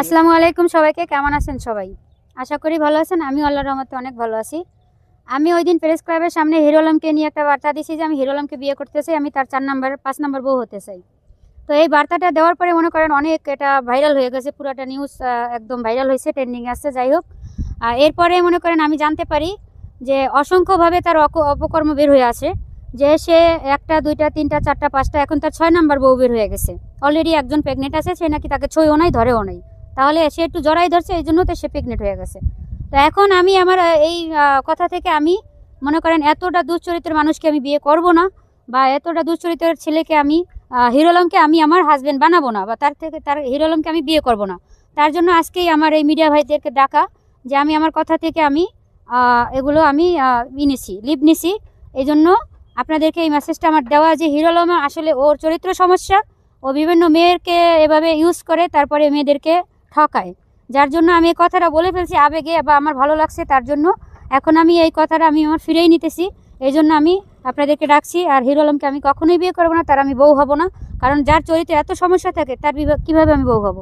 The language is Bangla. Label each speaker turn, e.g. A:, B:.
A: আসসালামু আলাইকুম সবাইকে, কেমন আছেন সবাই? আশা করি ভালো আছেন। আমি আল্লাহর রহমতে অনেক ভালো আছি। আমি ওই দিন প্রেস ক্লাবের সামনে হিরো আলমকে নিয়ে একটা বার্তা দিয়েছি যে আমি হিরো আলমকে বিয়ে করতে চাই, আমি তার 5 নাম্বার বউ হতে চাই। তো এই বার্তাটা দেওয়ার পরে মনে করেন অনেক এটা ভাইরাল হয়ে গেছে, পুরাটা নিউজ একদম ভাইরাল হয়েছে, ট্রেন্ডিং আসছে। যাই হোক, এরপরে মনে করেন আমি জানতে পারি যে অসংখ্যভাবে তার অপকর্ম বের হয়ে আছে, যে সে 1টা 2টা 3টা 4টা 5টা এখন তার 6 নাম্বার বউ বের হয়ে গেছে। অলরেডি একজন প্রেগনেন্ট আছে, সে নাকি তাকে ছইও নাই ধরেও নাই, তাহলে সে একটু জড়াই ধরছে, এই জন্য তো সে প্রেগনেন্ট হয়ে গেছে। তো এখন আমি আমার এই কথা থেকে আমি মনে করেন এতটা দুশ্চরিত্রের মানুষকে আমি বিয়ে করব না, বা এতটা দুশ্চরিত্রের ছেলেকে আমি হিরো আলমকে আমি আমার হাজবেন্ড বানাবো না, বা তার হিরো আলমকে আমি বিয়ে করব না। তার জন্য আজকেই আমার এই মিডিয়া ভাইদেরকে ডাকা, যে আমি আমার কথা থেকে আমি এগুলো আমি লিভ নিছি। এই জন্য আপনাদেরকে এই মেসেজটা আমার দেওয়া, যে হিরো আলম আসলে ওর চরিত্র সমস্যা, ও বিভিন্ন মেয়েরকে এভাবে ইউজ করে, তারপরে মেয়েদেরকে ঠকায়। যার জন্য আমি এই কথাটা বলে ফেলছি আবেগে, বা আমার ভালো লাগছে তার জন্য। এখন আমি এই কথাটা আমি আমার ফিরেই নিতেছি। এই জন্য আমি আপনাদেরকে ডাকছি। আর হিরো আলমকে আমি কখনোই বিয়ে করবো না, তার আমি বউ হব না। কারণ যার চরিত্রে এত সমস্যা থাকে, তার কিভাবে আমি বউ হব?